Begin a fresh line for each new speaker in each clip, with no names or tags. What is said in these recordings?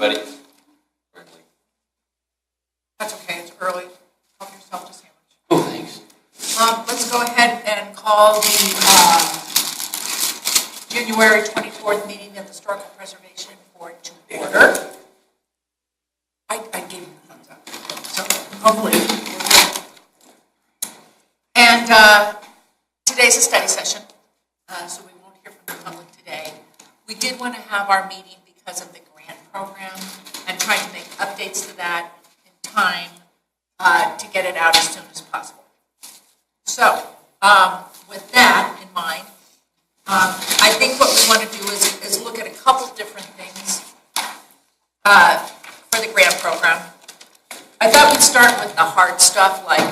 everybody.
That's okay, it's early. Help yourself to sandwich.
Oh, thanks.
Let's go ahead and call the January 24th meeting of the Historical Preservation Board to order. I gave you the thumbs up, so hopefully we're good. And today's a study session, so we won't hear from the public today. We did want to have our meeting because of the grant program and trying to make updates to that in time to get it out as soon as possible. So, with that in mind, I think what we want to do is look at a couple different things for the grant program. I thought we'd start with the hard stuff, like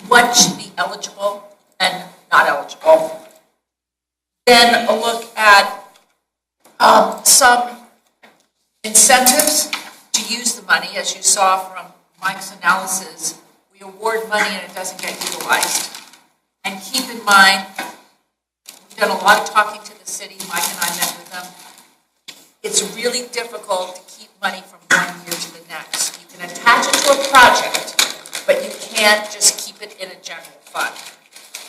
what should be eligible and not eligible. Then a look at some incentives to use the money. As you saw from Mike's analysis, we award money and it doesn't get utilized. And keep in mind, we've done a lot of talking to the city. Mike and I met with them. It's really difficult to keep money from one year to the next. You can attach it to a project, but you can't just keep it in a general fund.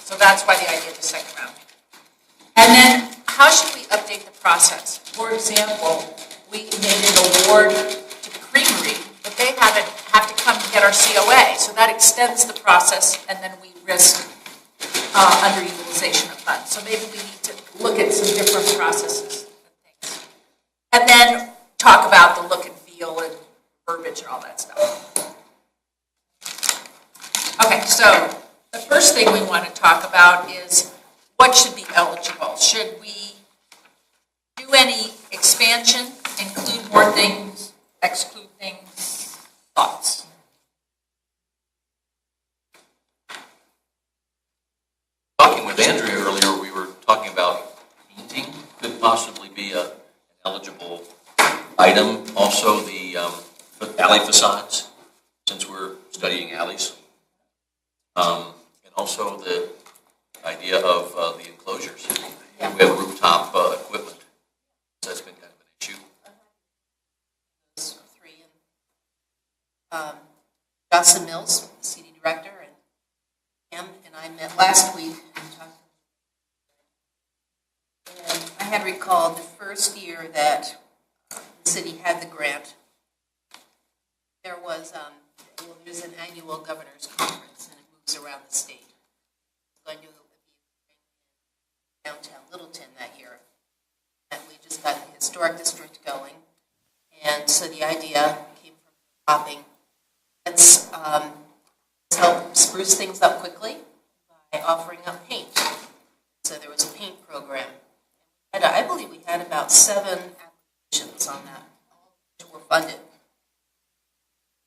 So that's why the idea of the second round. And then, how should we update the process? For example, we made an award to the creamery, but they have to come and get our COA. So that extends the process, and then we risk underutilization of funds. So maybe we need to look at some different processes and things. And then talk about the look and feel and verbiage and all that stuff. Okay, so the first thing we want to talk about is what should be eligible. Should we do any expansion, include more things, exclude things? Thoughts?
Talking with Andrea earlier, we were talking about painting could possibly be an eligible item. Also, the alley facades, since we're studying alleys. And also the idea of the enclosures. Yeah. We have rooftop equipment. So that's been kind of an issue.
Those three. Jocelyn Mills, CD director, and Pam and I met last week and talked. And I had recalled the first year that the city had the grant, there was there's an annual governor's conference and it moves around the state. So I knew it would be downtown Littleton that year. And we just got the historic district going. And so the idea came from shopping. Let's help spruce things up quickly by offering up paint. So there was a paint program. And I believe we had about 7 applications on that, which were funded.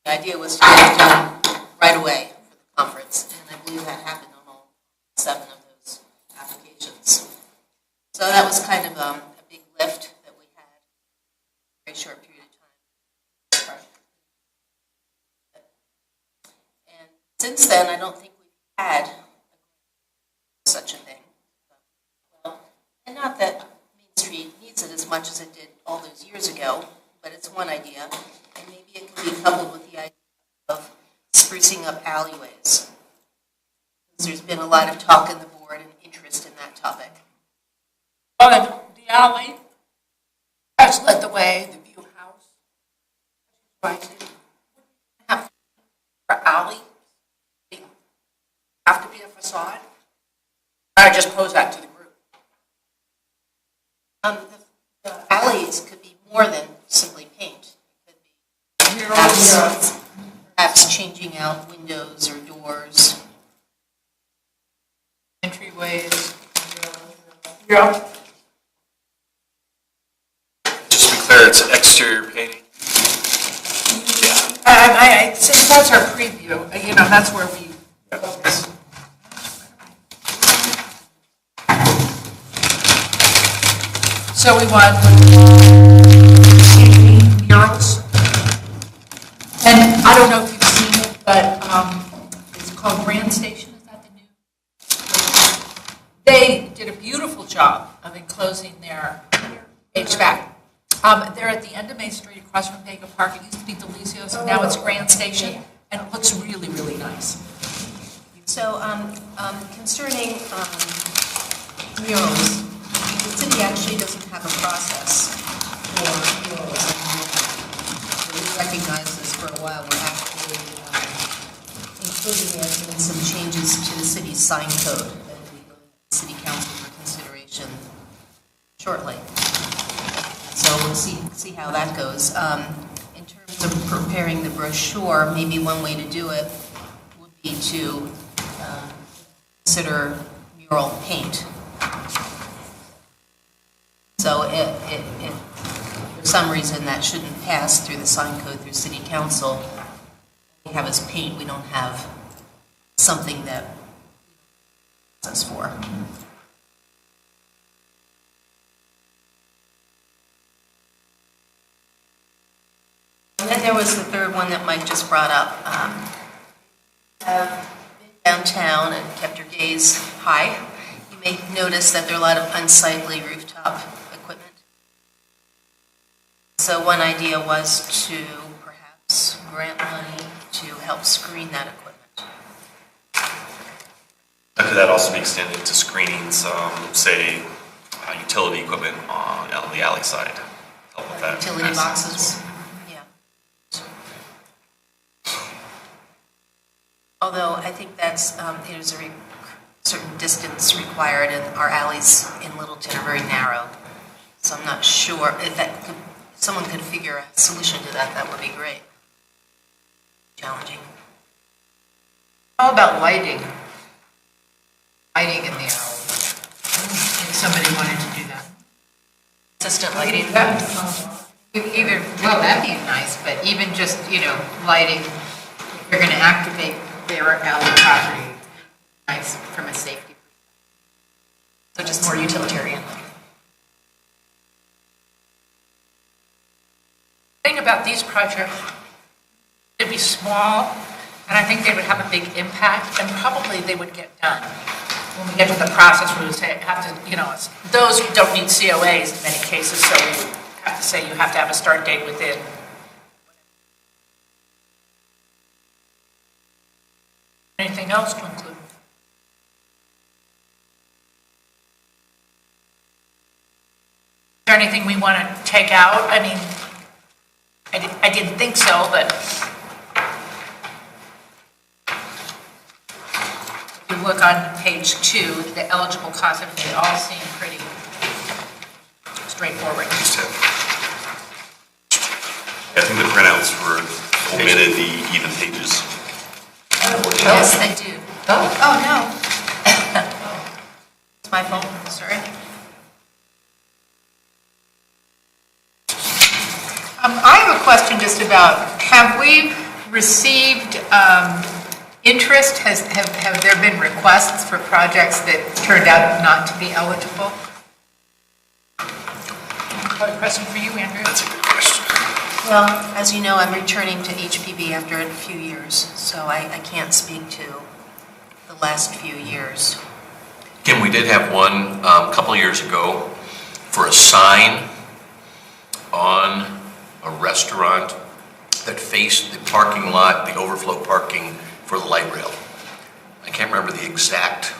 The idea was to get it done right away for the conference, and I believe that happened on all 7 of those applications. So that was kind of a big lift that we had in a very short period of time. And since then, I don't think we've had such a thing. Well, and not that Main Street needs it as much as it did all those years ago, but it's one idea, and maybe it can be coupled with the idea of sprucing up alleyways. There's been a lot of talk in the board and interest in that topic.
The alley has led the way, the View House. Right. For alley, have to be a facade. I just pose that to the group.
The alleys could be more than simply paint. It could be perhaps changing out windows or doors.
Entryways. Yeah.
Just to be clear, it's exterior painting.
Yeah. Since that's our preview, that's where we focus. So we want murals. And I don't know if you've seen it, but it's called Grand Station. Is that the new? They did a beautiful job of enclosing their HVAC They're at the end of Main Street, across from Vega Park. It used to be Delicios, and now it's Grand Station, and it looks really, really nice.
So concerning murals, the city actually doesn't have a process for murals. We recognized this for a while. We're actually including it in some changes to the city's sign code that will be going to the city council for consideration shortly. So we'll see how that goes. In terms of preparing the brochure, maybe one way to do it would be to consider mural paint. So if for some reason that shouldn't pass through the sign code through city council, we have as paint, we don't have something that us for. And then there was the third one that Mike just brought up. Been downtown and kept your gaze high. You may notice that there are a lot of unsightly rooftop equipment. So one idea was to perhaps grant money to help screen that equipment.
Could that also be extended to screenings, say, utility equipment on the alley side? Help with that.
Utility boxes. Although I think that's, there's a certain distance required, and our alleys in Littleton are very narrow. So I'm not sure if someone could figure a solution to that, that would be great. Challenging.
How about lighting? Lighting in the alley. If somebody wanted to do that.
Consistent
We could
lighting.
either, well, that'd be nice, but even just, lighting, if you're going to activate their alley property, nice from a safety perspective.
So just more utilitarian. The thing about these projects, they'd be small, and I think they would have a big impact, and probably they would get done. When we get to the process, we would say, have to, those don't need COAs in many cases, so we would have to say you have to have a start date within. Anything else to include? Is there anything we want to take out? I mean, I didn't think so, but if you look on page 2, the eligible costs, they all seem pretty straightforward.
I think the printouts were omitted the even pages.
Yes, they do.
Oh, no.
It's my fault, sorry.
I have a question just about, have we received interest? Have there been requests for projects that turned out not to be eligible?
Got a question for you, Andrew?
That's a good question.
Well, as you know, I'm returning to HPB after a few years, so I can't speak to the last few years.
Kim, we did have one a couple of years ago for a sign on a restaurant that faced the parking lot, the overflow parking for the light rail. I can't remember the exact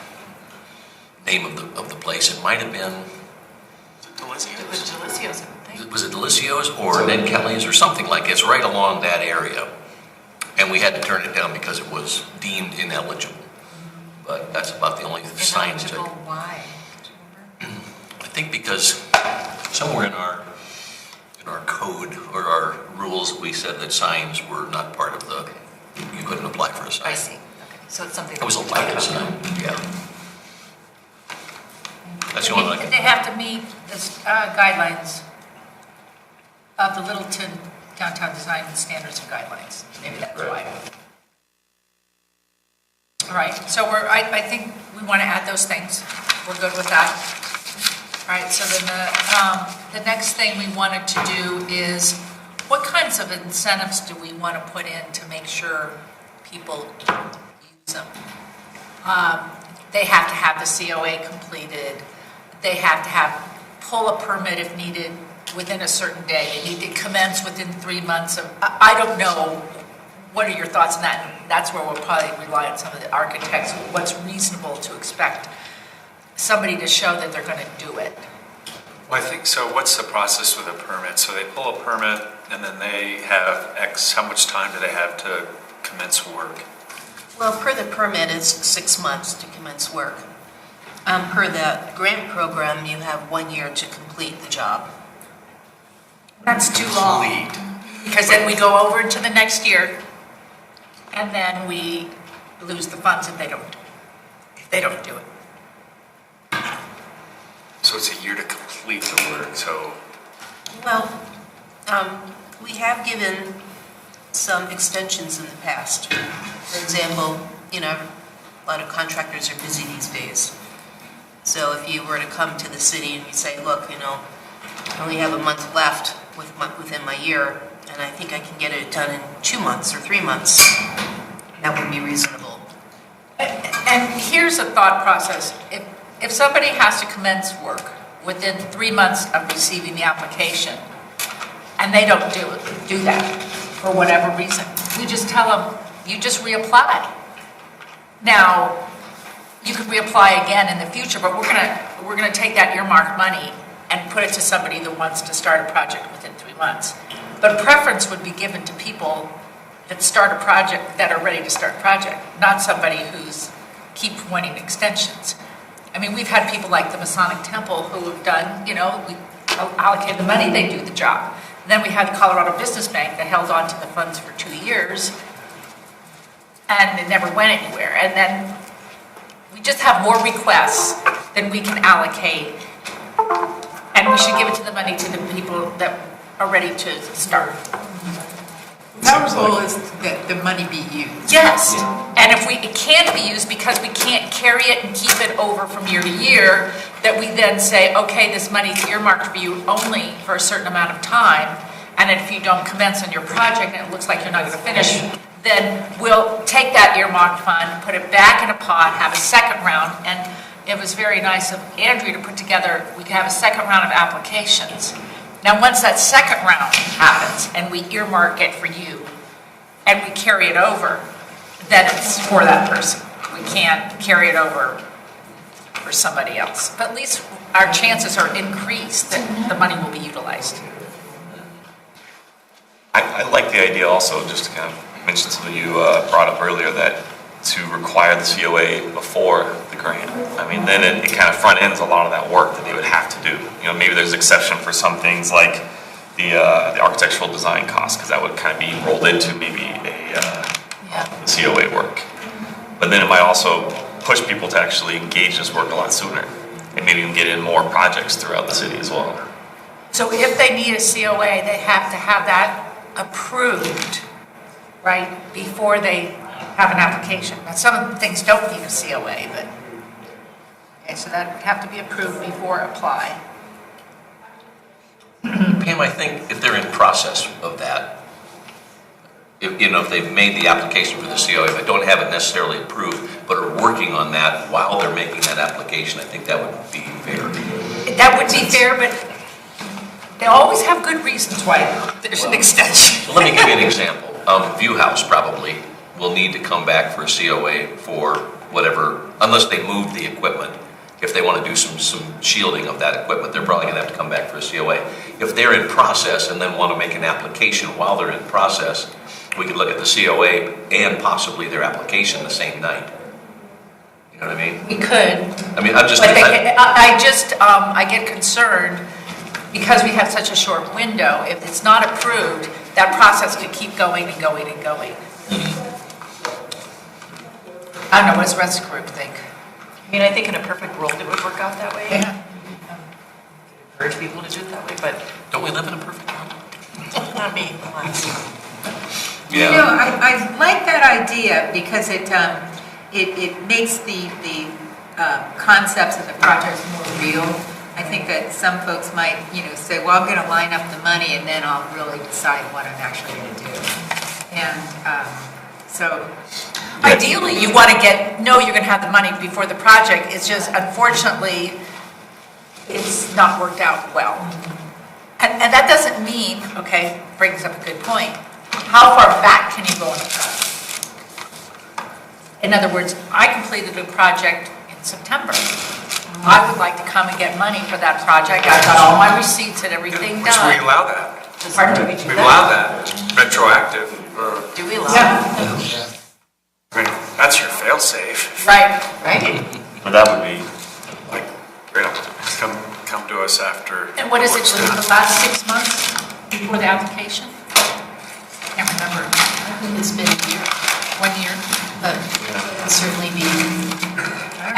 name of the place. It might have been,
It was Delicios, I think.
was it Delicios or Ned Kelly's or something like it. It's right along that area. And we had to turn it down because it was deemed ineligible. But that's about the only signs that.
Ineligible, why?
I think because somewhere in our code or our rules, we said that signs were not part of the, you couldn't apply for a sign.
I see. Okay. So it's something.
It was a light sign, yeah. That's the only thing.
They have to meet the guidelines of the Littleton Downtown Design Standards and Guidelines. Maybe that's why. All right, so I think we want to add those things. We're good with that. All right, so then the next thing we wanted to do is, what kinds of incentives do we want to put in to make sure people use them? They have to have the COA completed. They have to pull a permit if needed. within a certain day, they need to commence within 3 months of, I don't know, what are your thoughts on that? And that's where we'll probably rely on some of the architects, what's reasonable to expect somebody to show that they're going to do it.
Well, I think, so what's the process with a permit? So they pull a permit and then they have X, how much time do they have to commence work?
Well, per the permit, it's 6 months to commence work. Per the grant program, you have 1 year to complete the job.
That's too long. Because then we go over into the next year, and then we lose the funds if they don't do it.
So it's a year to complete the work, so.
Well, we have given some extensions in the past. For example, a lot of contractors are busy these days. So if you were to come to the city and you say, look, I only have a month left within my year, and I think I can get it done in 2 months or 3 months, that would be reasonable.
And here's a thought process. If somebody has to commence work within 3 months of receiving the application, and they don't do that for whatever reason, we just tell them, you just reapply. Now, you could reapply again in the future, but we're gonna take that earmarked money and put it to somebody that wants to start a project within 3 months. But preference would be given to people that start a project, that are ready to start a project, not somebody who's keep wanting extensions. I mean, we've had people like the Masonic Temple who have done, we allocate the money, they do the job. And then we had Colorado Business Bank that held on to the funds for 2 years, and it never went anywhere. And then we just have more requests than we can allocate, and we should give it to the money to the people that are ready to start.
Our goal is that the money be used.
Yes, and if it can't be used because we can't carry it and keep it over from year to year, that we then say, okay, this money's earmarked for you only for a certain amount of time, and if you don't commence on your project and it looks like you're not going to finish, then we'll take that earmarked fund, put it back in a pot, have a second round, and it was very nice of Andrea to put together, we can have a second round of applications. Now, once that second round happens and we earmark it for you and we carry it over, then it's for that person. We can't carry it over for somebody else. But at least our chances are increased that the money will be utilized.
I like the idea also, just to kind of mention something you brought up earlier, that to require the COA before the grant. I mean, then it kind of front ends a lot of that work that they would have to do. Maybe there's exception for some things like the architectural design costs, because that would kind of be rolled into maybe the COA work. But then it might also push people to actually engage this work a lot sooner, and maybe even get in more projects throughout the city as well.
So if they need a COA, they have to have that approved, right, before they have an application. Now, some things don't need a COA, but, okay, so that would have to be approved before apply.
Pam, I think if they're in process of that, if they've made the application for the COA, but don't have it necessarily approved, but are working on that while they're making that application, I think that would be fair.
That would be fair, but they always have good reasons why there's an extension.
So let me give you an example. View House probably will need to come back for a COA for whatever, unless they move the equipment. If they want to do some shielding of that equipment, they're probably going to have to come back for a COA. If they're in process and then want to make an application while they're in process, we could look at the COA and possibly their application the same night. You know what I mean?
We could.
I mean, I'm just...
But I get concerned because we have such a short window. If it's not approved, that process could keep going and going and going. I don't know, what does the rest of the group think?
I mean, I think in a perfect world it would work out that way.
Yeah.
Encourage people to do it that way, but
Don't we live in a perfect world?
not me, alas.
Yeah.
I like that idea because it makes the concepts of the projects more real. I think that some folks might, say, well, I'm going to line up the money and then I'll really decide what I'm actually going to do. And so...
Ideally, you want to know you're going to have the money before the project. It's just, unfortunately, it's not worked out well. And
And that doesn't mean, okay, brings up a good point, how far back can you go on a project? In other words, I completed a project in September. I would like to come and get money for that project. I've got all my receipts and everything
Which we
done.
allow that.
Pardon, do we do
We
that?
allow that, retroactive.
Do we allow?
Yeah,
I mean, that's your fail-safe.
right, right.
But that would be,
Like, you know, come to us after.
And what is it,
work's
was it
done.
the last 6 months before the application? Can't remember.
I think it's been a year,
1 year?
but it'll certainly be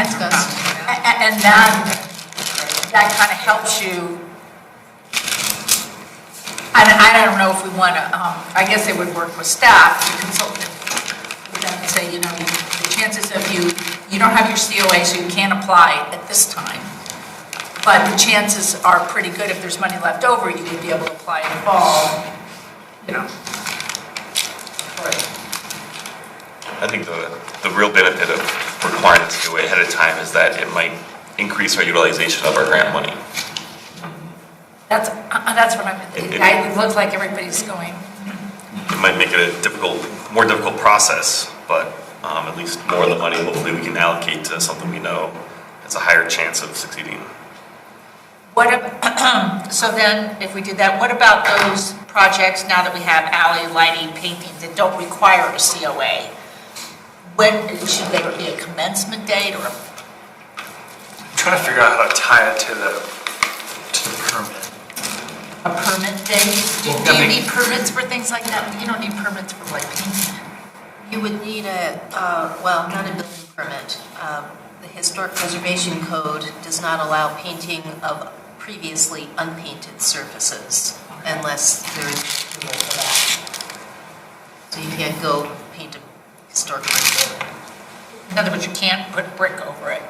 discussed.
And that kind of helps you. I don't know if we want to, I guess they would work with staff to consult with them and say, you know, the chances of you don't have your COA, so you can't apply at this time. But the chances are pretty good if there's money left over, you would be able to apply in the fall, you know.
I think the real benefit of requiring the COA ahead of time is that it might increase our utilization of our grant money.
That's what I'm, it looks like everybody's going.
It might make it a more difficult process, but at least more of the money hopefully we can allocate to something we know has a higher chance of succeeding.
So then, if we did that, what about those projects now that we have alley lighting, painting that don't require a COA? When, should there be a commencement date or
I'm trying to figure out how to tie it to the permit.
a permit date? Do you need permits for things like that? You don't need permits for like painting.
You would need well, not a building permit. The Historic Preservation Code does not allow painting of previously unpainted surfaces unless there is approval for that. So you can't go paint a historic building.
In other words, you can't put brick over it.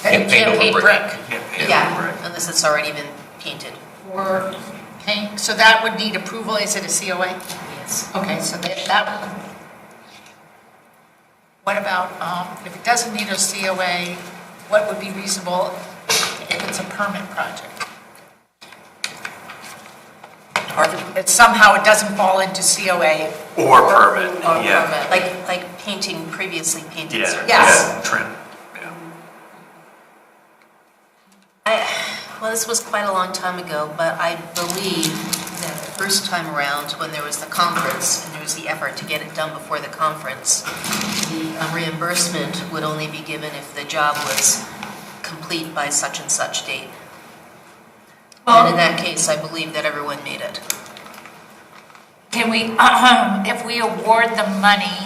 Can't paint over brick.
Can't pay
Yeah,
for it.
unless it's already been painted.
Or paint, so that would need approval, is it a COA?
Yes.
Okay, so that, what about, if it doesn't need a COA, what would be reasonable if it's a permit project? Or if somehow it doesn't fall into COA?
Or permit,
Or
yeah.
permit, like painting previously painted
Yeah,
surfaces.
Yes.
yeah, trim, yeah.
Well, this was quite a long time ago, but I believe that the first time around, when there was the conference, and there was the effort to get it done before the conference, the reimbursement would only be given if the job was complete by such and such date. And in that case, I believe that everyone made it.
Can we, if we award the money,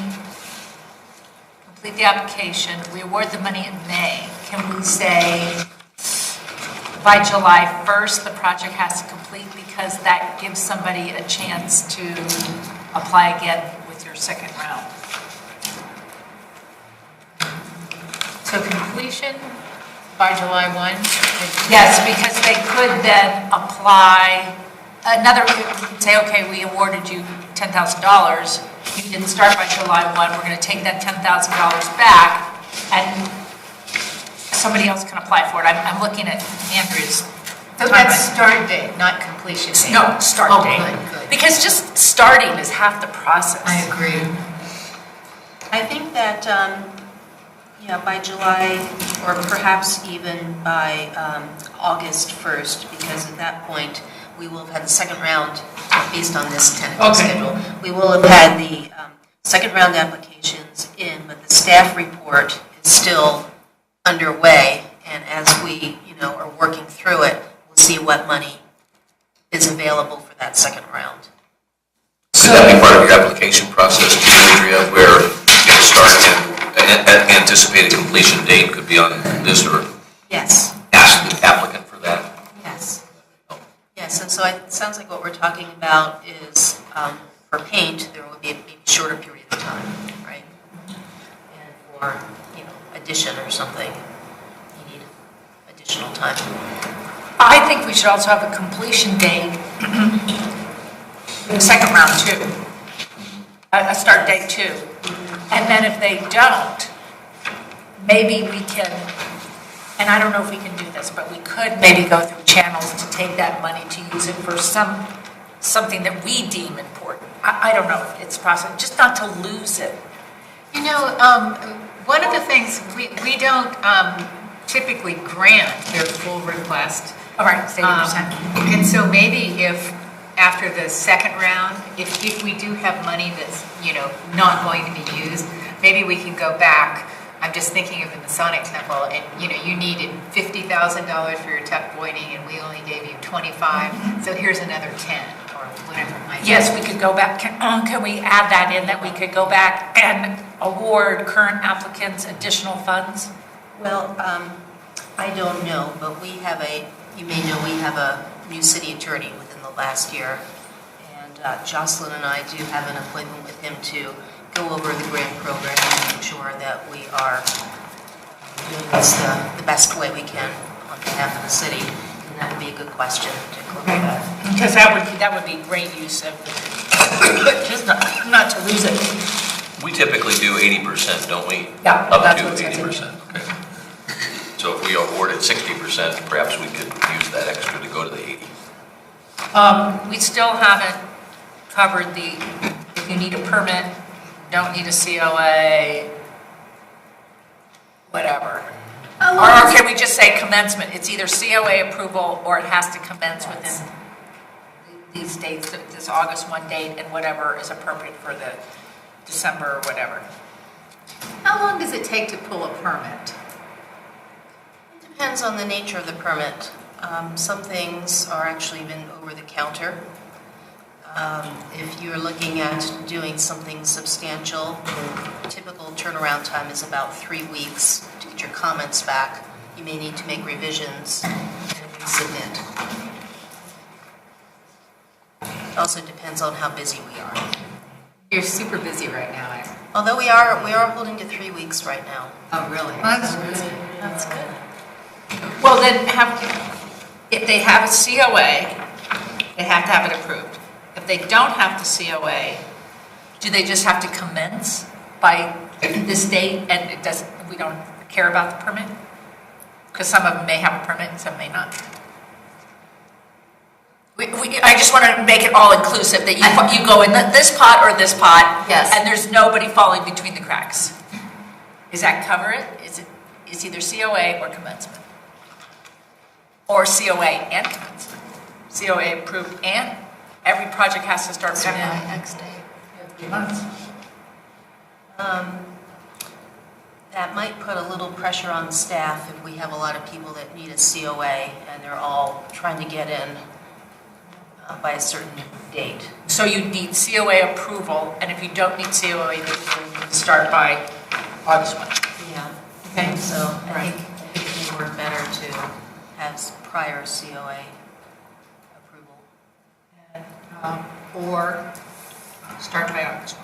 complete the application, we award the money in May, can we say by July 1st, the project has to complete because that gives somebody a chance to apply again with your second round? So completion by July 1? Yes, because they could then apply, say, okay, we awarded you $10,000. You didn't start by July 1, we're going to take that $10,000 back, and somebody else can apply for it. I'm looking at Andrew's. So that's start date, not completion date? No, start date.
Good.
Because just starting is half the process.
I agree.
I think that, by July, or perhaps even by August 1st, because at that point, we will have had the second round, based on this tentative schedule. We will have had the second round applications in, but the staff report is still underway, and as we, are working through it, we'll see what money is available for that second round.
Could that be part of your application process, Andrea, where you start and anticipated completion date could be on this, or
Yes.
ask the applicant for that?
Yes. Yes, and so it sounds like what we're talking about is, for paint, there would be a maybe shorter period of time, right? And for, addition or something, you need additional time.
I think we should also have a completion date in the second round too. A start date too. And then if they don't, maybe we can
and I don't know if we can do this, but we could maybe go through channels to take that money to use it for something that we deem important. I don't know if it's possible, just not to lose it.
You know, one of the things, we don't typically grant their full request.
All right, say 80%.
And so maybe if, after the second round, if we do have money that's, not going to be used, maybe we can go back. I'm just thinking of the Masonic Temple, and, you needed $50,000 for your tuck pointing, and we only gave you 25, so here's another 10, or whatever it might be.
Yes, we could go back, can we add that in, that we could go back and award current applicants additional funds?
Well, I don't know, but you may know we have a new city attorney within the last year. And Jocelyn and I do have an appointment with him to go over the grant program and make sure that we are doing this the best way we can on behalf of the city. And that would be a good question to look at.
Because that would be great use of, just not to lose it.
We typically do 80%, don't we?
Yeah,
Up
that's
to
what it says.
80%, okay. So if we awarded 60%, perhaps we could use that extra to go to the 80.
We still haven't covered if you need a permit, don't need a COA, whatever. Or can we just say commencement? It's either COA approval or it has to commence within these dates, this August 1 date and whatever is appropriate for the December or whatever.
How long does it take to pull a permit?
It depends on the nature of the permit. Some things are actually even over the counter. If you're looking at doing something substantial, the typical turnaround time is about 3 weeks to get your comments back. You may need to make revisions and submit. It also depends on how busy we are.
You're super busy right now.
Although we are holding to 3 weeks right now.
Oh, really?
That's good.
Well, then if they have a COA, they have to have it approved. If they don't have the COA, do they just have to commence by this date and we don't care about the permit? Because some of them may have a permit and some may not. I just want to make it all inclusive, that you go in this pot or this pot,
yes,
and there's nobody falling between the cracks. Does that cover it? It's either COA or commencement. Or COA and commencement. COA approved and every project has to start within
X day.
3 months.
That might put a little pressure on staff if we have a lot of people that need a COA and they're all trying to get in by a certain date.
So you need COA approval, and if you don't need COA, then you need to start by August 1.
Yeah.
Okay.
So I think it would work better to have prior COA approval.
Or start by August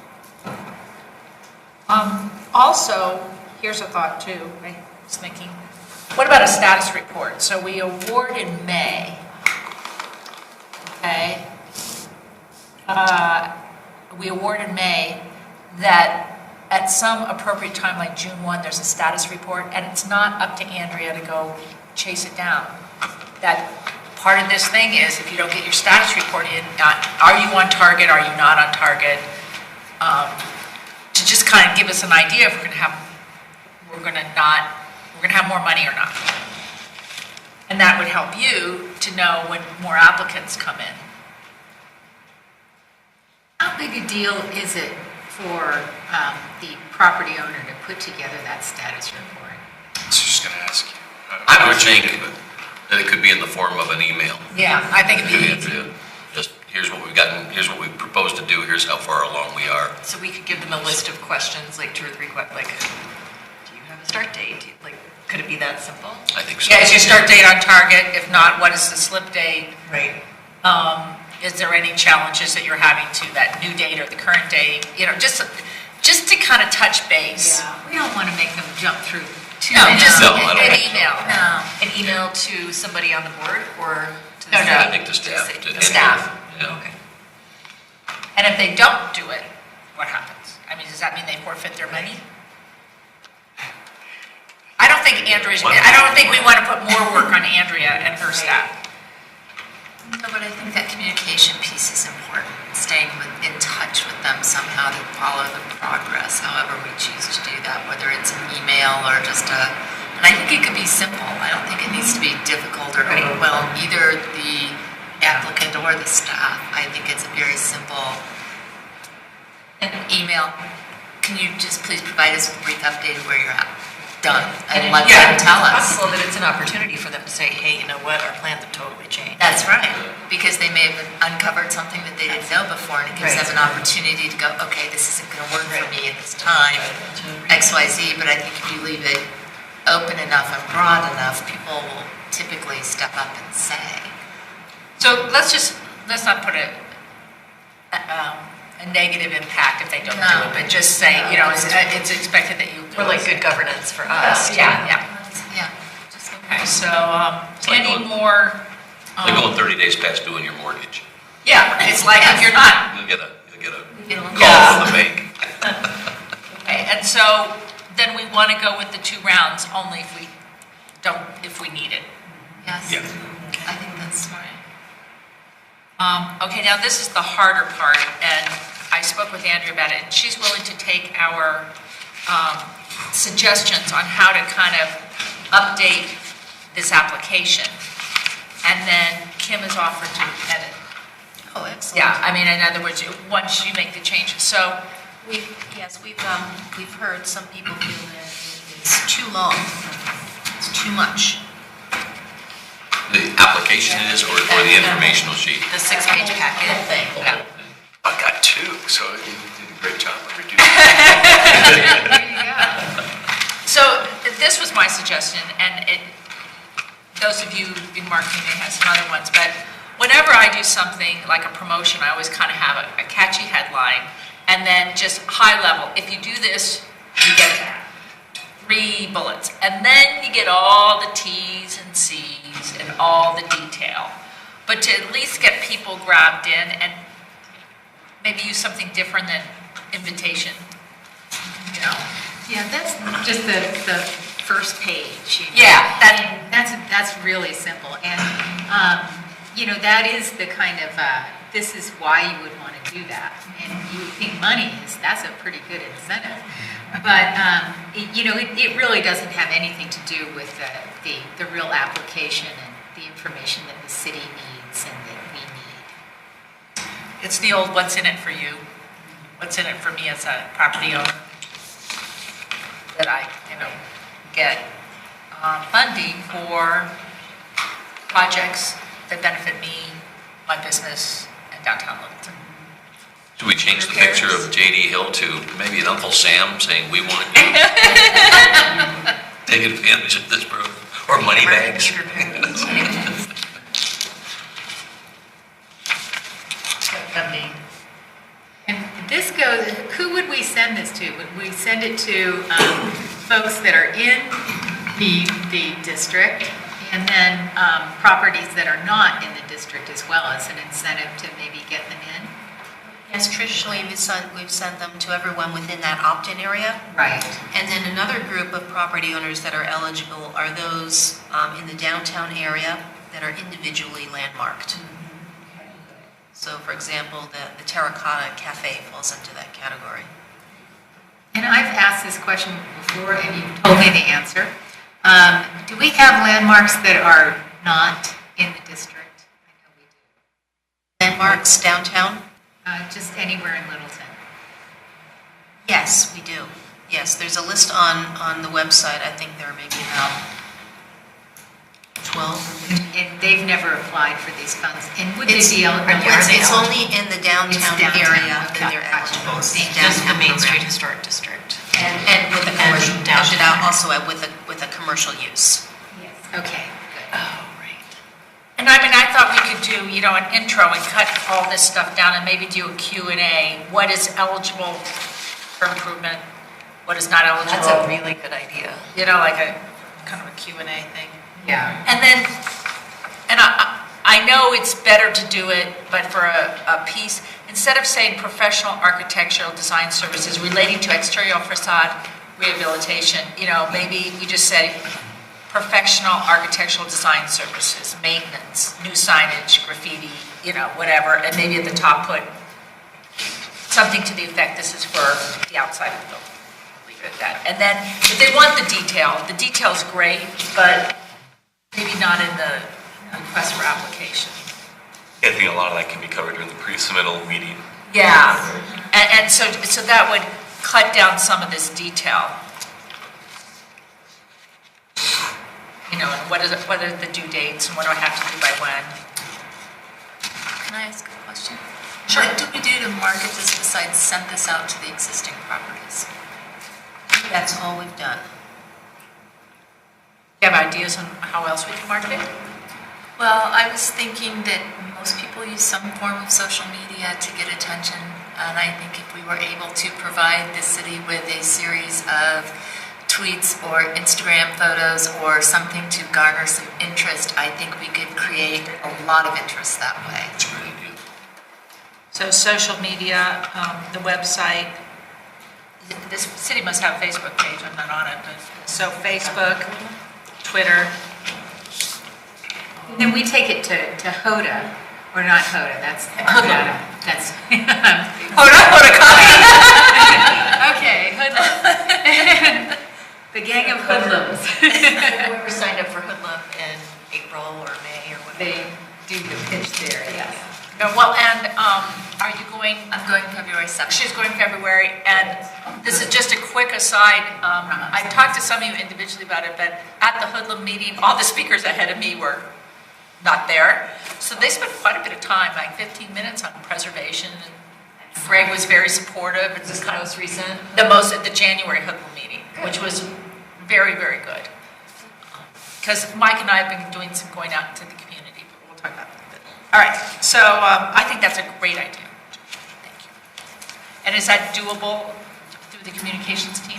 1. Also, here's a thought too, I was thinking, what about a status report? So we award in May, okay? We award in May that at some appropriate time, like June 1, there's a status report, and it's not up to Andrea to go chase it down. That part of this thing is, if you don't get your status report in, are you on target, are you not on target? To just kind of give us an idea if we're going to have more money or not. And that would help you to know when more applicants come in.
How big a deal is it for the property owner to put together that status report?
I was just going to ask you.
I would think that it could be in the form of an email.
Yeah, I think it'd be easy.
Just, here's what we've gotten, here's what we propose to do, here's how far along we are.
So we could give them a list of questions, like 2 or 3 questions, like, do you have a start date? Like, could it be that simple?
I think so.
Yeah, is your start date on target? If not, what is the slip date?
Right.
Is there any challenges that you're having to that new date or the current date? You know, just to kind of touch base.
Yeah, we don't want to make them jump through too
No,
many.
just
No, I don't
an
think so.
email. No.
An email to somebody on the board or to the
No,
city?
I think the staff.
To
to-
the staff.
Yeah.
Okay.
And if they don't do it, what happens? I mean, does that mean they forfeit their money? I don't think we want to put more work on Andrea and her staff.
No, but I think that communication piece is important, staying in touch with them somehow to follow the progress, however we choose to do that, whether it's an email or just and I think it could be simple. I don't think it needs to be difficult or overwhelm either the applicant or the staff. I think it's a very simple email. Can you just please provide us with a brief update of where you're at? Done. And let them tell us.
It's possible that it's an opportunity for them to say, hey, you know what, our plans have totally changed.
That's right, because they may have uncovered something that they didn't know before, and it gives them an opportunity to go, okay, this isn't going to work for me at this time, X, Y, Z, but I think if you leave it open enough and broad enough, people will typically step up and say.
So let's not put a negative impact if they don't do it, but just say, it's expected that you do
Or like
it.
good governance for us.
Yeah.
Just
Okay, so, any more?
Like going 30 days past doing your mortgage.
Yeah, it's like if you're not.
You'll get a call
Yeah.
from the bank.
Okay, and so then we want to go with the 2 rounds only if we need it.
Yes,
Yeah.
I think that's smart.
Okay, now this is the harder part, and I spoke with Andrea about it, and she's willing to take our suggestions on how to kind of update this application. And then Kim has offered to edit.
Oh, excellent.
Yeah, I mean, in other words, once you make the changes. So,
We've heard some people feel that it's too long, it's too much.
The application is, or the informational sheet?
The 6-page packet.
Whole thing.
yeah.
I got 2, so you did a great job of reducing.
There you go.
So this was my suggestion, and those of you in marketing may have some other ones, but whenever I do something like a promotion, I always kind of have a catchy headline, and then just high level. If you do this, you get 3 bullets, and then you get all the T's and C's and all the detail. But to at least get people grabbed in and maybe use something different than invitation,
Yeah, that's just the first page.
Yeah,
That's really simple. And, that is the kind of, this is why you would want to do that. And you would think that's a pretty good incentive. But, it really doesn't have anything to do with the real application and the information that the city needs and that we need.
It's the old what's in it for you, what's in it for me as a property owner, that I, get funding for projects that benefit me, my business, and downtown Littleton.
Do we change the picture of J.D. Hill to maybe an Uncle Sam saying we want to take advantage of this program? Or money bags?
And this goes, who would we send this to? Would we send it to folks that are in the district, and then properties that are not in the district as well, as an incentive to maybe get them in?
Yes, traditionally, we've sent them to everyone within that opt-in area.
Right.
And then another group of property owners that are eligible are those in the downtown area that are individually landmarked. So, for example, the Terracotta Cafe falls into that category.
And I've asked this question before, and you've told me the answer. Do we have landmarks that are not in the district? I know we do.
Landmarks downtown?
Just anywhere in Littleton.
Yes, we do. Yes, there's a list on the website. I think there are maybe about 12 or 15.
And they've never applied for these funds. And would they
It's,
be eligible?
it's only in the downtown area
Okay,
that they're
gotcha.
eligible. It's
Just the
downtown
Main
program.
Street Historic District.
And with a commercial,
And
dash it
downtown.
out also with a commercial use.
Yes. Okay, good.
Oh, right.
And I mean, I thought we could do, an intro and cut all this stuff down and maybe do a Q&A. What is eligible for improvement? What is not eligible?
That's a really good idea.
Like a kind of a Q&A thing.
Yeah.
And then, and I know it's better to do it, but for a piece, instead of saying professional architectural design services relating to exterior facade rehabilitation, maybe you just said professional architectural design services, maintenance, new signage, graffiti, whatever, and maybe at the top put something to the effect, this is for the outside of the building. Leave it at that. And then if they want the detail's great, but maybe not in the request for application.
I think a lot of that can be covered during the pre-submittal meeting.
Yeah, and so that would cut down some of this detail. And what are the due dates and what do I have to do by when?
Can I ask a question?
Sure.
What do we do to market this besides send this out to the existing properties?
That's all we've done.
Do you have ideas on how else we can market it?
Well, I was thinking that most people use some form of social media to get attention, and I think if we were able to provide the city with a series of tweets or Instagram photos or something to garner some interest, I think we could create a lot of interest that way.
That's a great idea.
So social media, the website, this city must have a Facebook page, I'm not on it, but, so Facebook, Twitter.
Then we take it to HODA, or not HODA, that's HODA. That's
Hoda copy.
okay, Hoodlum. The gang of hoodlums.
Whoever signed up for Hoodlum in April or May or whatever.
They do the pitch there, yes.
Well, and are you going?
I'm going February 2nd.
She's going February, and this is just a quick aside. I talked to some of you individually about it, but at the Hoodlum meeting, all the speakers ahead of me were not there. So they spent quite a bit of time, like 15 minutes on preservation. And Greg was very supportive. It's
Is this the most recent?
the January Hoodlum meeting, which was very, very good. Because Mike and I have been doing some going out into the community, but we'll talk about that. All right, so I think that's a great idea. Thank you. And is that doable through the communications team?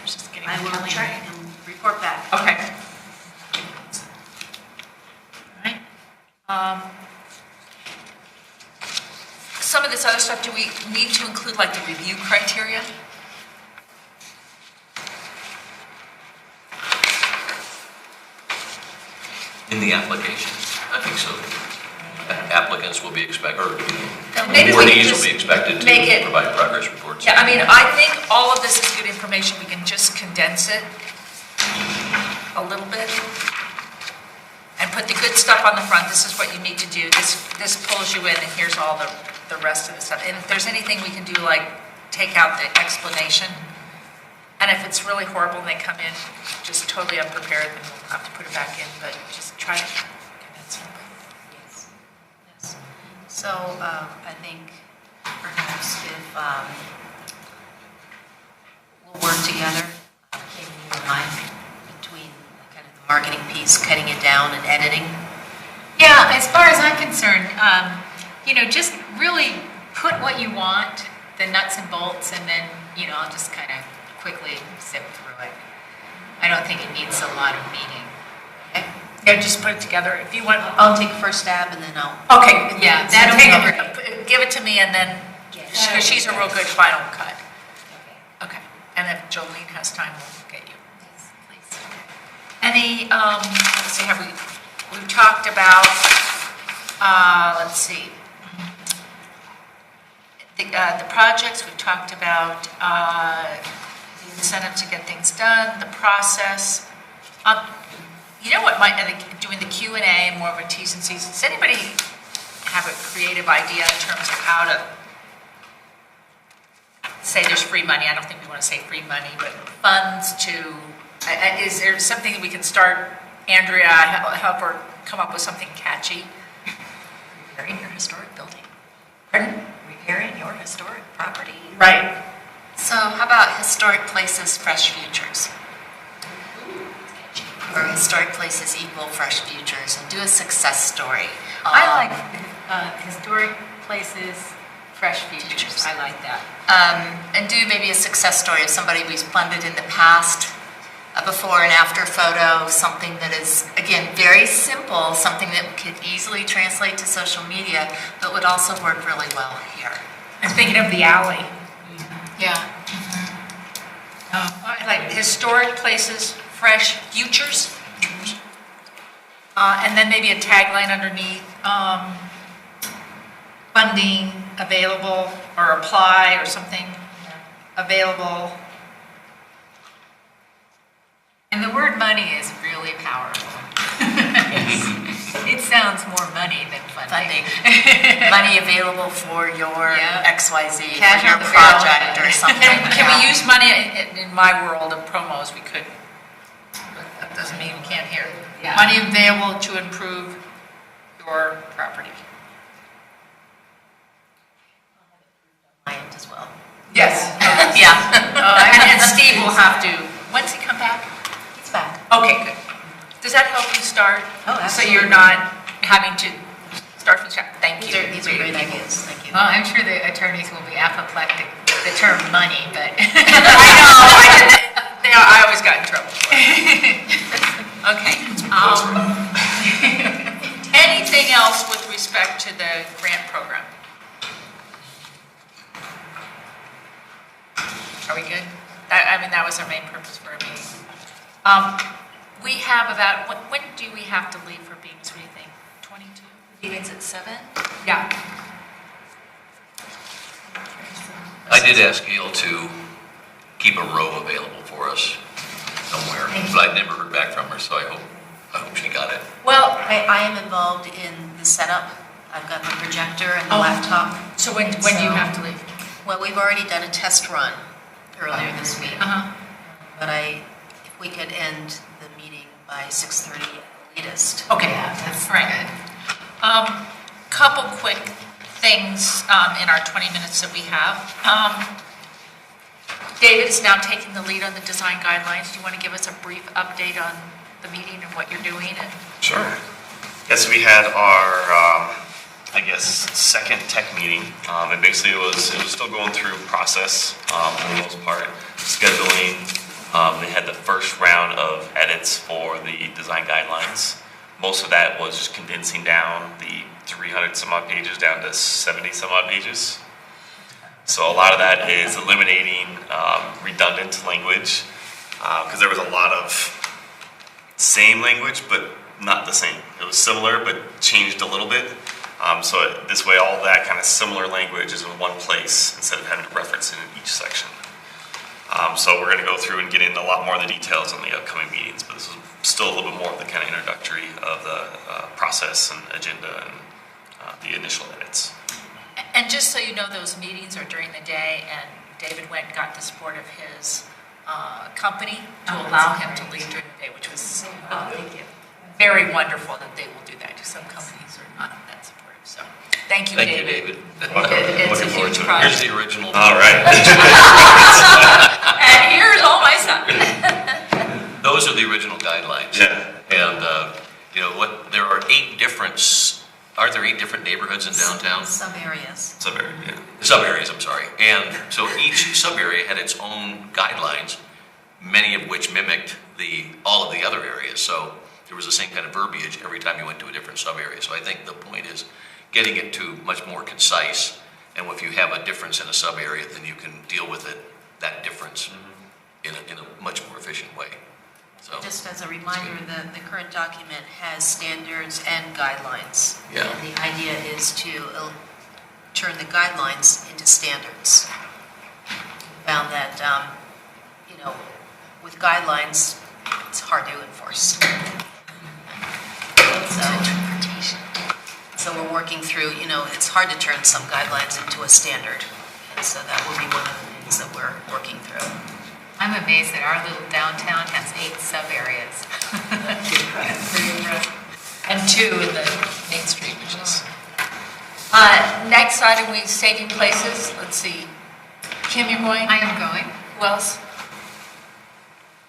Just getting
I will
Kelly.
check and report back.
Okay. All right. Some of this other stuff, do we need to include like the review criteria?
In the application, I think so. Applicants will be expected, or
Maybe we can
awardees will
just
be expected to
make it-
provide progress reports.
Yeah, I mean, I think all of this is good information. We can just condense it a little bit and put the good stuff on the front. This is what you need to do. This pulls you in, and here's all the rest of the stuff. And if there's anything we can do, like take out the explanation, and if it's really horrible and they come in just totally unprepared, then we'll have to put it back in, but just try to condense it.
Yes. So I think perhaps if we'll work together, Katie, you and I, between kind of the marketing piece, cutting it down and editing.
Yeah, as far as I'm concerned, just really put what you want, the nuts and bolts, and then, I'll just kind of quickly zip through it. I don't think it needs a lot of meaning.
Okay? Yeah, just put it together. If you want,
I'll take first stab and then I'll.
okay,
Yeah,
then
that'll
give it to me, and then, because she's a real good final cut. Okay, and if Jolene has time, we'll get you.
Yes, please.
Any, let's see, we've talked about, let's see, the projects, we've talked about the incentive to get things done, the process. You know what, doing the Q&A and more of a T's and C's, does anybody have a creative idea in terms of how to say there's free money? I don't think we want to say free money, but funds to, is there something that we can start, Andrea, help her come up with something catchy?
Repairing your historic building.
Pardon?
Repairing your historic property.
Right.
So how about historic places, fresh futures? Or historic places equal fresh futures, and do a success story.
I like historic places, fresh futures. I like that.
And do maybe a success story of somebody we've funded in the past, a before and after photo, something that is, again, very simple, something that could easily translate to social media, but would also work really well here.
I'm thinking of the alley.
Yeah.
Oh, I like historic places, fresh futures. And then maybe a tagline underneath, funding available or apply or something available.
And the word money is really powerful. It sounds more money than funding.
Money available for your
Yeah.
XYZ,
Cash
for your
on the barrel.
project or something.
Can we use money in my world of promos? We could.
That doesn't mean you can't hear.
Yeah.
Money available to improve your property.
Client as well.
Yes.
Yeah.
And Steve will have to, when's he come back?
He's back.
Okay, good. Does that help you start?
Oh,
So you're
absolutely.
not having to start from scratch? Thank you.
These are great ideas, thank you.
Well, I'm sure the attorneys will be apoplectic, the term money, but.
I always got in trouble. Okay. Anything else with respect to the grant program? Are we good? That was our main purpose for our meeting. We have about, when do we have to leave for Beams, what do you think? 22?
Meetings at 7?
Yeah.
I did ask Gail to keep a row available for us somewhere, but I never heard back from her, so I hope she got it.
Well,
I am involved in the setup. I've got the projector and the
Oh.
laptop.
so when do you have to leave?
Well, we've already done a test run earlier this week,
Uh-huh.
but if we could end the meeting by 6:30 at the latest.
Okay,
That's
right.
good.
Couple quick things in our 20 minutes that we have. David is now taking the lead on the design guidelines. Do you want to give us a brief update on the meeting and what you're doing? And
Sure. Yes, we had our, second tech meeting. And basically it was still going through process, for the most part, scheduling. They had the first round of edits for the design guidelines. Most of that was just condensing down the 300 some odd pages down to 70 some odd pages. So a lot of that is eliminating redundant language, because there was a lot of same language, but not the same. It was similar, but changed a little bit. So this way, all that kind of similar language is in one place instead of having to reference it in each section. So we're going to go through and get into a lot more of the details on the upcoming meetings, but this is still a little bit more of the kind of introductory of the process and agenda and the initial edits.
And just so you know, those meetings are during the day, and David went and got the support of his company to allow him to lead during the day, which was very wonderful that they will do that. Some companies are not that supportive. So thank you,
Thank you,
David.
David.
It's a
Looking forward
huge
to it.
project.
Here's the original.
All right.
And here's all my stuff.
Those are the original guidelines.
Yeah.
And, there are 8 different, are there 8 different neighborhoods in downtown?
Some areas.
So very good.
Sub-areas, I'm sorry. And so each sub-area had its own guidelines, many of which mimicked all of the other areas. So there was the same kind of verbiage every time you went to a different sub-area. So I think the point is getting it to much more concise. And if you have a difference in a sub-area, then you can deal with it, that difference, in a much more efficient way. So,
Just as a reminder, the current document has standards and guidelines.
Yeah.
And the idea is to turn the guidelines into standards. Found that, with guidelines, it's hard to enforce. So we're working through, it's hard to turn some guidelines into a standard. And so that will be one of the things that we're working through.
I'm amazed that our little downtown has 8 sub-areas.
And 2 in the Main Street, which is. Next item, we saving places. Let's see. Kim, you're going?
I am going.
Who else?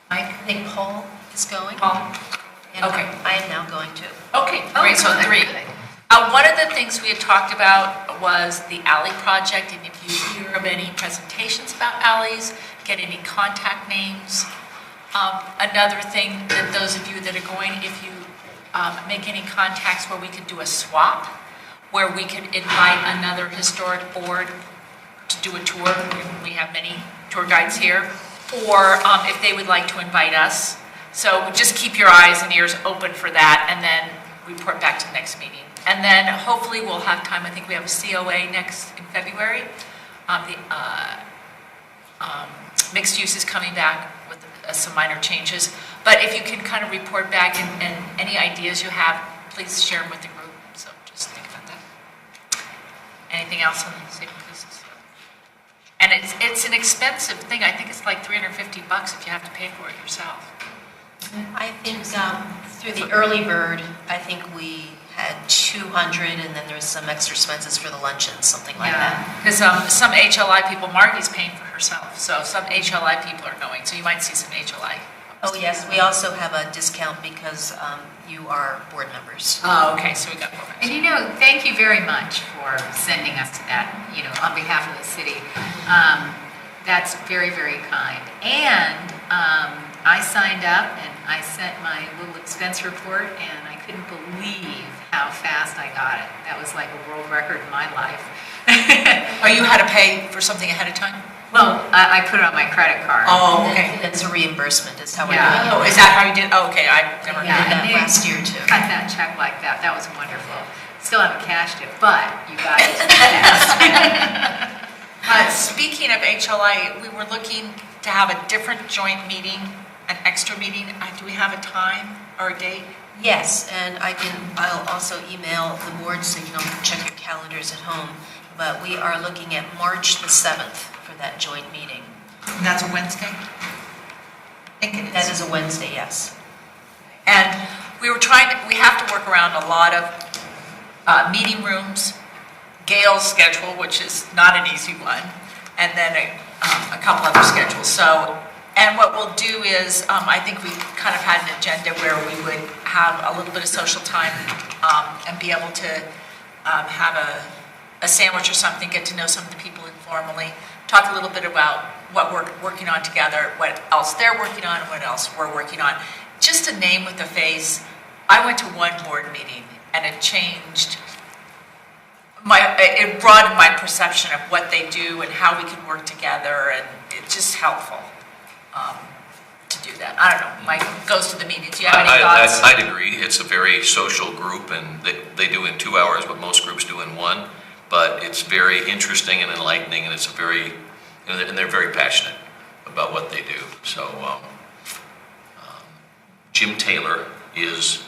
I think Paul is going.
Paul?
And
Okay.
I am now going to.
Okay, great, so
good,
3.
good.
One of the things we had talked about was the alley project, and if you hear of any presentations about alleys, get any contact names. Another thing that those of you that are going, if you make any contacts where we could do a swap, where we could invite another historic board to do a tour. We have many tour guides here. or if they would like to invite us. So just keep your eyes and ears open for that, and then report back to the next meeting. And then hopefully we'll have time, I think we have a COA next in February. Mixed use is coming back with some minor changes. But if you can kind of report back and any ideas you have, please share them with the group. So just think about that. Anything else on the safe business? And it's an expensive thing. I think it's like $350 if you have to pay for it yourself.
I think through the early bird, I think we had 200, and then there's some extra expenses for the luncheon, something like that.
Because some HLI people, Margie's paying for herself, so some HLI people are going, so you might see some HLI.
Oh, yes, we also have a discount because you are board members.
Oh, okay, so we got more.
And thank you very much for sending us to that, on behalf of the city. That's very, very kind. And I signed up and I sent my little expense report, and I couldn't believe how fast I got it. That was like a world record in my life.
Oh, you had to pay for something ahead of time?
Well, I put it on my credit card.
Oh, okay.
It's a reimbursement, is how we're
Yeah.
doing
Oh,
it.
is that how you did? Oh, okay, I've never
We did
done
that
and they
last year too.
Cut that check like that. That was wonderful. Still haven't cashed it, but you guys did that.
Speaking of HLI, we were looking to have a different joint meeting, an extra meeting. Do we have a time or a date?
Yes, and I'll also email the board so you don't check your calendars at home. But we are looking at March the 7th for that joint meeting.
And that's a Wednesday? I think it is.
That is a Wednesday, yes.
And we have to work around a lot of meeting rooms, Gail's schedule, which is not an easy one, and then a couple other schedules. So, and what we'll do is, I think we kind of had an agenda where we would have a little bit of social time and be able to have a sandwich or something, get to know some of the people informally, talk a little bit about what we're working on together, what else they're working on, what else we're working on. Just a name with a face. I went to one board meeting and it changed it broadened my perception of what they do and how we can work together, and it's just helpful to do that. I don't know, Mike goes to the meetings, do you have any thoughts?
I'd agree, it's a very social group, and they do in 2 hours what most groups do in one, but it's very interesting and enlightening, and it's and they're very passionate about what they do. So Jim Taylor is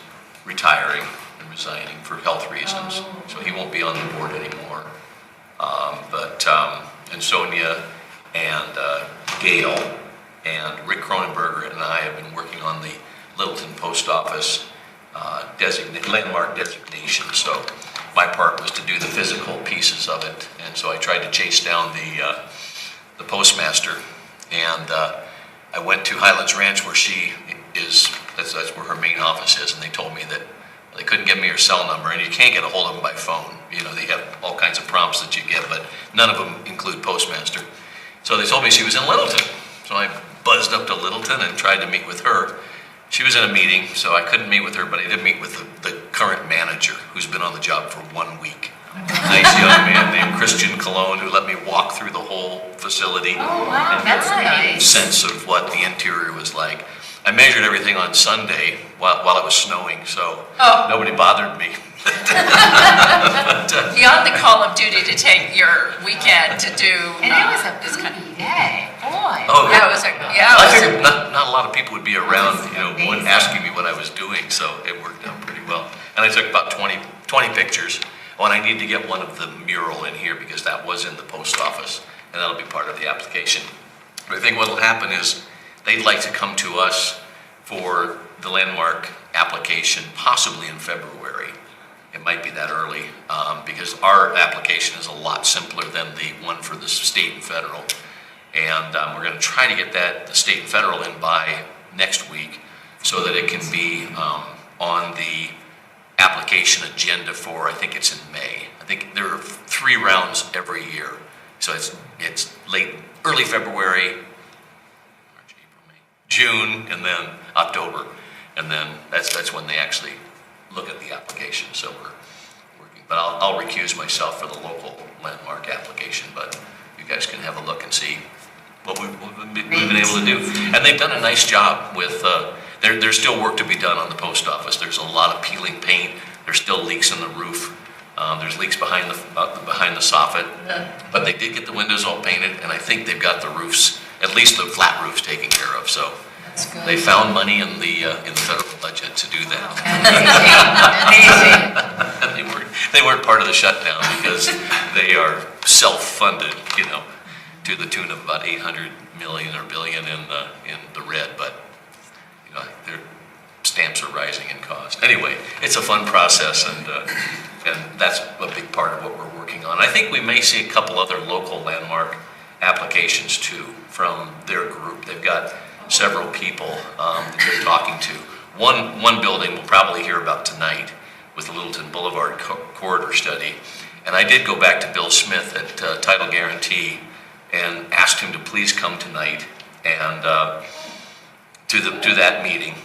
retiring and resigning for health reasons, so he won't be on the board anymore. And Sonia and Gail and Rick Cronenberger and I have been working on the Littleton Post Office landmark designation. So my part was to do the physical pieces of it, and so I tried to chase down the postmaster, and I went to Highlands Ranch where she is. That's where her main office is, and they told me that they couldn't give me her cell number, and you can't get a hold of them by phone. They have all kinds of prompts that you get, but none of them include postmaster. So they told me she was in Littleton. So I buzzed up to Littleton and tried to meet with her. She was in a meeting, so I couldn't meet with her, but I did meet with the current manager, who's been on the job for 1 week. Nice young man named Christian Cologne, who let me walk through the whole facility.
Oh, wow,
and
that's
get a
nice.
sense of what the interior was like. I measured everything on Sunday while it was snowing, so nobody bothered me.
Beyond the call of duty to take your weekend to do.
And it was a busy day, boy.
Oh,
Yeah, it was
I figured not a lot of people would be around, when asking me what I was doing, so it worked out pretty well. And I took about 20 pictures. Oh, and I need to get one of the mural in here because that was in the post office, and that'll be part of the application. But I think what will happen is they'd like to come to us for the landmark application, possibly in February. It might be that early, because our application is a lot simpler than the one for the state and federal. And we're going to try to get the state and federal in by next week so that it can be on the application agenda for, I think it's in May. I think there are 3 rounds every year. So it's early February, March, April, May, June, and then October. And then that's when they actually look at the application. So we're working. But I'll recuse myself for the local landmark application, but you guys can have a look and see what we've been able to do. And they've done a nice job with, there's still work to be done on the post office. There's a lot of peeling paint. There's still leaks in the roof. There's leaks behind the soffit. But they did get the windows all painted, and I think they've got the roofs, at least the flat roofs, taken care of. So they found money in the federal budget to do that.
Amazing.
They weren't part of the shutdown because they are self-funded, to the tune of about 800 million or billion in the red, but their stamps are rising in cost. Anyway, it's a fun process, and that's a big part of what we're working on. I think we may see a couple other local landmark applications too from their group. They've got several people that they're talking to. One building we'll probably hear about tonight with the Littleton Boulevard corridor study. And I did go back to Bill Smith at Title Guarantee and asked him to please come tonight and to that meeting.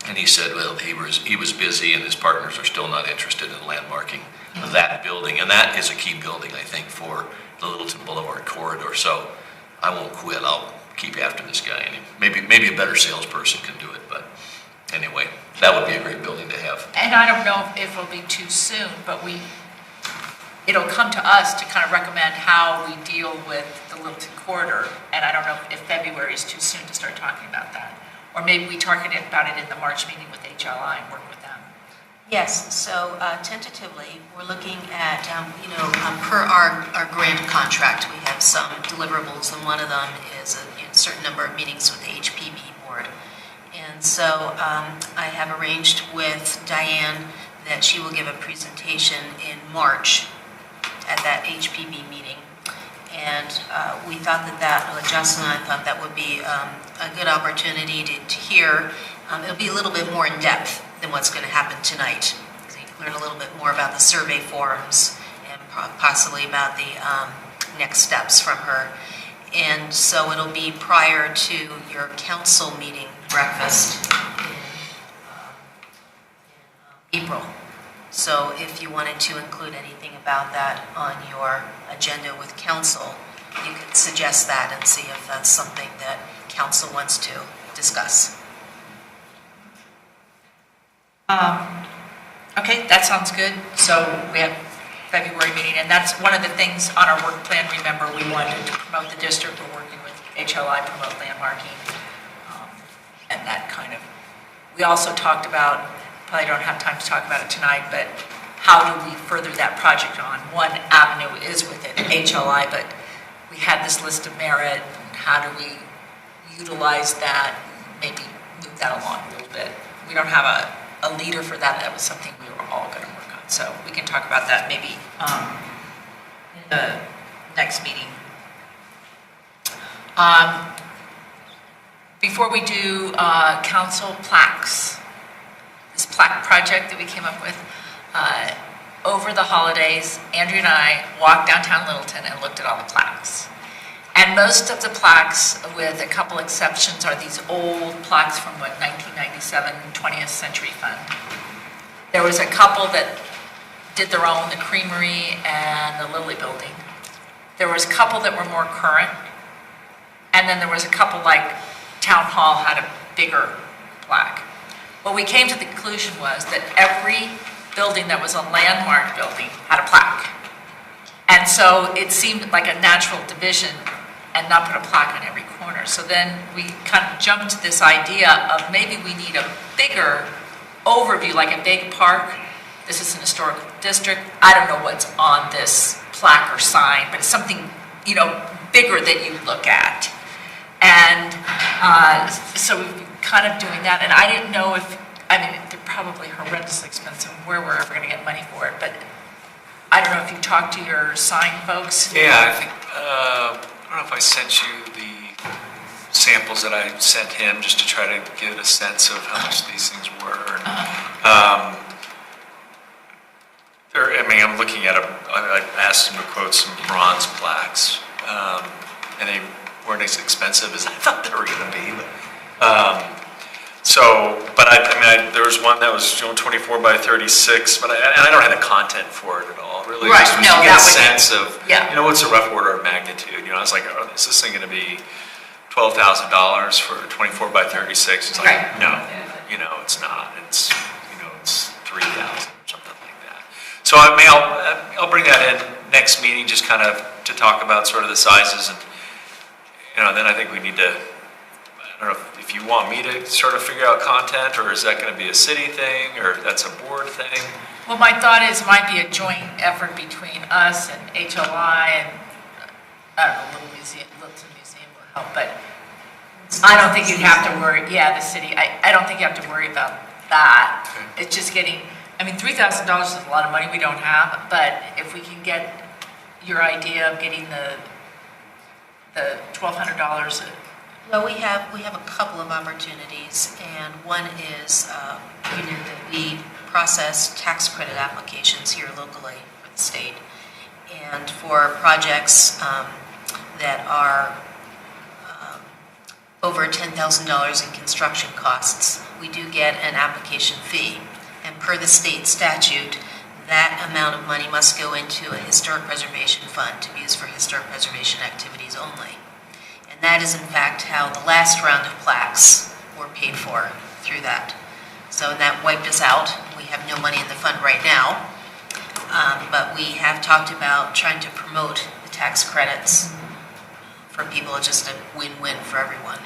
And he said, well, he was busy and his partners are still not interested in landmarking that building. And that is a key building, I think, for the Littleton Boulevard corridor. So I won't quit. I'll keep after this guy. And maybe a better salesperson can do it. But anyway, that would be a great building to have.
And I don't know if it'll be too soon, but it'll come to us to kind of recommend how we deal with the Littleton corridor. And I don't know if February is too soon to start talking about that. Or maybe we talk about it in the March meeting with HLI and work with them.
Yes, so tentatively, we're looking at, per our grant contract, we have some deliverables, and one of them is a certain number of meetings with the HPB board. And so I have arranged with Diane that she will give a presentation in March at that HPB meeting. And we thought Justin and I thought that would be a good opportunity to hear. It'll be a little bit more in depth than what's going to happen tonight. So you can learn a little bit more about the survey forms and possibly about the next steps from her. And so it'll be prior to your council meeting breakfast in April. So if you wanted to include anything about that on your agenda with council, you could suggest that and see if that's something that council wants to discuss.
Okay, that sounds good. So we have February meeting, and that's one of the things on our work plan. Remember, we wanted to promote the district. We're working with HLI, promote landmarking, and that kind of. We also talked about, probably don't have time to talk about it tonight, but how do we further that project on? One avenue is within HLI, but we had this list of merit, and how do we utilize that, maybe move that along a little bit. We don't have a leader for that. That was something we were all going to work on. So we can talk about that maybe in the next meeting. Before we do council plaques, this plaque project that we came up with, over the holidays, Andrea and I walked downtown Littleton and looked at all the plaques. And most of the plaques, with a couple exceptions, are these old plaques from, 1997 20th Century Fund. There was a couple that did their own, the Creamery and the Lilly Building. There was a couple that were more current. And then there was a couple, like Town Hall had a bigger plaque. What we came to the conclusion was that every building that was a landmark building had a plaque. And so it seemed like a natural division and not put a plaque on every corner. So then we kind of jumped to this idea of maybe we need a bigger overview, like a big park. This is an historical district. I don't know what's on this plaque or sign, but it's something, bigger that you look at. And so we've been kind of doing that. And I didn't know they're probably horrendously expensive, where we're ever going to get money for it. But I don't know if you talked to your sign folks.
Yeah, I think, I don't know if I sent you the samples that I sent him just to try to get a sense of how much these things were. I'm looking at I asked him to quote some bronze plaques, and they weren't as expensive as I thought they were going to be. There was one that was 24 by 36, and I don't have the content for it at all. Really,
right?
Just to get a sense of, what's a rough order of magnitude. I was like, is this thing going to be $12,000 for 24 by 36. It's like,
Right.
no, it's not. It's 3,000 or something like that. So I mean, I'll bring that in next meeting, just kind of to talk about sort of the sizes, and then I think we need to, I don't know if you want me to sort of figure out content, or is that going to be a city thing, or that's a board thing?
Well, my thought is it might be a joint effort between us and HLI and, I don't know, Littleton Museum will help, but I don't think you'd have to worry, the city, I don't think you have to worry about that.
Okay.
It's just getting, $3,000 is a lot of money we don't have, but if we can get your idea of getting the $1,200.
Well, we have a couple of opportunities, and one is that we process tax credit applications here locally for the state, and for projects that are over $10,000 in construction costs, we do get an application fee, and per the state statute, that amount of money must go into a historic preservation fund to be used for historic preservation activities only. And that is in fact how the last round of plaques were paid for through that. So that wiped us out. We have no money in the fund right now, but we have talked about trying to promote the tax credits for people. It's just a win-win for everyone.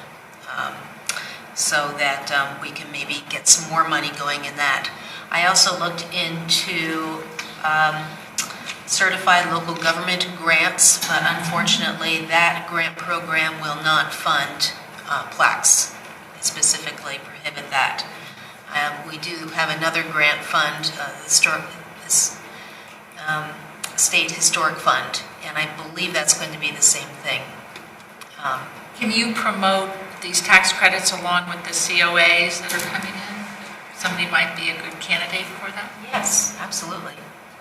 So that we can maybe get some more money going in that. I also looked into certified local government grants, but unfortunately that grant program will not fund plaques, specifically prohibit that. We do have another grant fund, State Historic Fund, and I believe that's going to be the same thing.
Can you promote these tax credits along with the COAs that are coming in? Somebody might be a good candidate for that?
Yes, absolutely.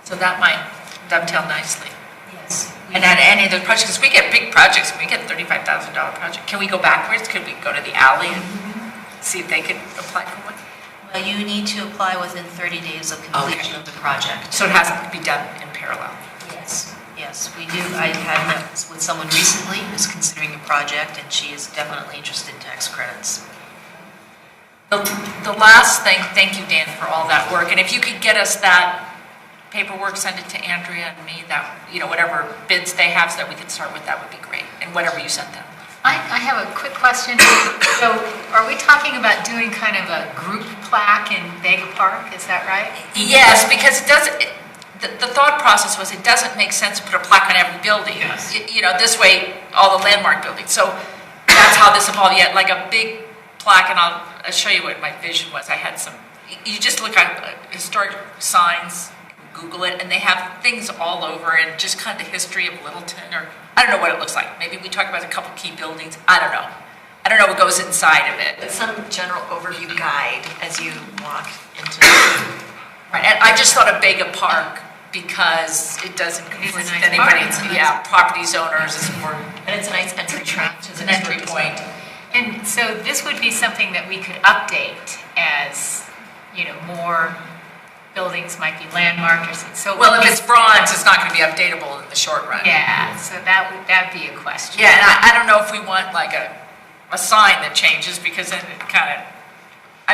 So that might dovetail nicely.
Yes.
And at any of those projects, because we get big projects, we get $35,000 project. Can we go backwards? Could we go to the alley and see if they could apply for one?
Well, you need to apply within 30 days of completion of the project.
So it has to be done in parallel.
Yes, we do. I had met with someone recently who's considering a project, and she is definitely interested in tax credits.
The last thing, thank you, Dan, for all that work. And if you could get us that paperwork, send it to Andrea and me, that, whatever bids they have so that we can start with, that would be great. And whatever you sent them.
I have a quick question. So are we talking about doing kind of a group plaque in Vega Park? Is that right?
Yes, because it doesn't. The thought process was it doesn't make sense to put a plaque on every building.
Yes.
This way, all the landmark buildings. So that's how this evolved. Yet, like a big plaque, and I'll show you what my vision was. I had some. You just look at historic signs, Google it, and they have things all over, and just kind of the history of Littleton, or I don't know what it looks like. Maybe we talk about a couple key buildings. I don't know. I don't know what goes inside of it.
Some general overview guide as you walk into.
Right, and I just thought of Vega Park because it doesn't conflict with anybody. Properties owners is more.
And it's a nice entry point.
It's an entry point.
And so this would be something that we could update as, more buildings might be landmarked or something. So
well, if it's bronze, it's not going to be updatable in the short run.
Yeah, so that'd be a question.
Yeah, and I don't know if we want like a sign that changes, because then it kind of,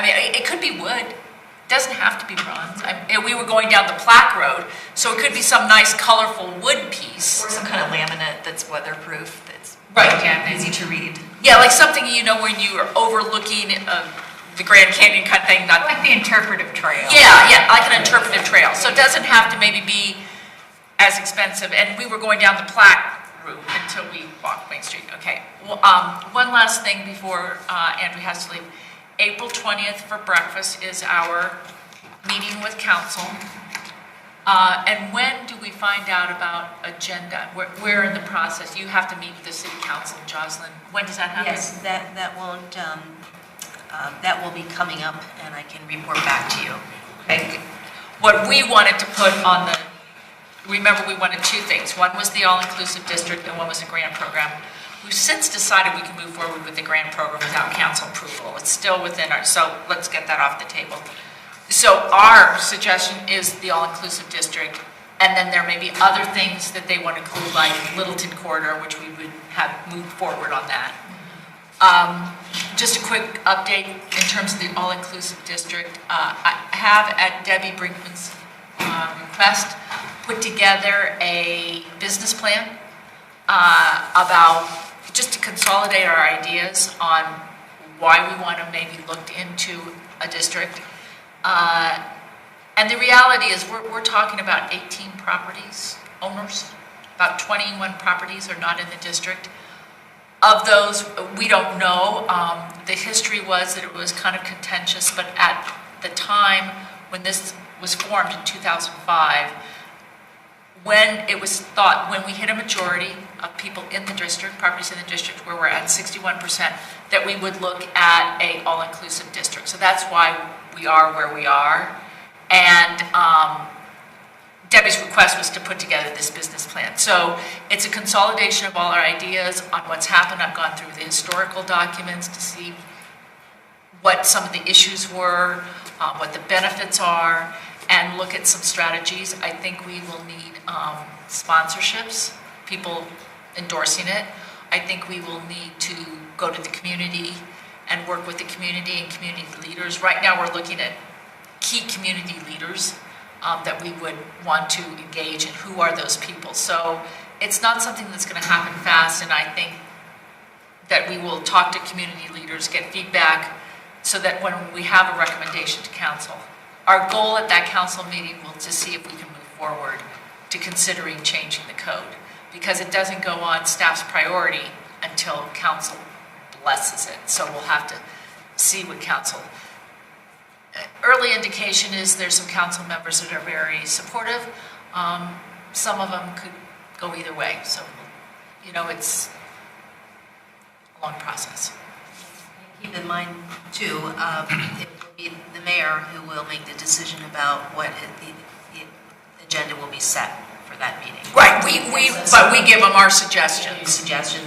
it could be wood. It doesn't have to be bronze. We were going down the plaque road, so it could be some nice colorful wood piece.
Or some kind of laminate that's weatherproof, that's easy to read.
Yeah, like something, when you are overlooking the Grand Canyon kind of thing. Not
like the interpretive trail.
Yeah, like an interpretive trail. So it doesn't have to maybe be as expensive. And we were going down the plaque route until we walked Main Street. Okay. Well, one last thing before Andrew has to leave. April 20th for breakfast is our meeting with council. And when do we find out about agenda? We're in the process. You have to meet with the city council, Jocelyn. When does that happen?
Yes, that won't, that will be coming up, and I can report back to you.
Okay. What we wanted to put on remember we wanted two things. One was the all-inclusive district, and one was a grant program. We've since decided we can move forward with the grant program without council approval. It's still within so let's get that off the table. So our suggestion is the all-inclusive district, and then there may be other things that they want to include, like Littleton Corridor, which we would have moved forward on that. Just a quick update in terms of the all-inclusive district. I have, at Debbie Brinkman's request, put together a business plan about just to consolidate our ideas on why we want to maybe look into a district. And the reality is we're talking about 18 properties, owners. About 21 properties are not in the district. Of those, we don't know. The history was that it was kind of contentious, but at the time when this was formed in 2005, when it was thought, when we hit a majority of people in the district, properties in the district where we're at 61%, that we would look at a all-inclusive district. So that's why we are where we are. And Debbie's request was to put together this business plan. So it's a consolidation of all our ideas on what's happened. I've gone through the historical documents to see what some of the issues were, what the benefits are, and look at some strategies. I think we will need sponsorships, people endorsing it. I think we will need to go to the community and work with the community and community leaders. Right now we're looking at key community leaders that we would want to engage, and who are those people. So it's not something that's going to happen fast, and I think that we will talk to community leaders, get feedback, so that when we have a recommendation to council, our goal at that council meeting will to see if we can move forward to considering changing the code, because it doesn't go on staff's priority until council blesses it. So we'll have to see what council. Early indication is there's some council members that are very supportive. Some of them could go either way. So, you know, it's a long process.
Keep in mind, too, it will be the mayor who will make the decision about what the agenda will be set for that meeting.
Right, but we give them our suggestions.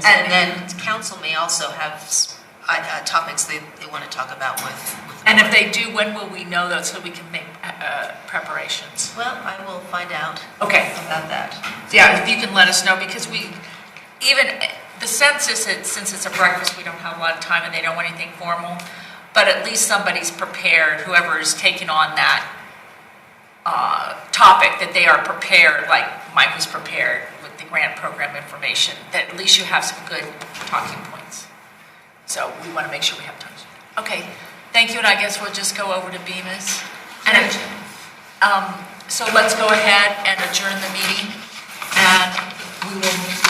And then council may also have topics they want to talk about with
and if they do, when will we know those so we can make preparations?
Well, I will find out about that.
Yeah, if you can let us know, because even the census, since it's a breakfast, we don't have a lot of time and they don't want anything formal, but at least somebody's prepared, whoever is taking on that topic, that they are prepared, like Mike was prepared with the grant program information, that at least you have some good talking points. So we want to make sure we have time. Okay, thank you, and I guess we'll just go over to Bemis. And so let's go ahead and adjourn the meeting, and we will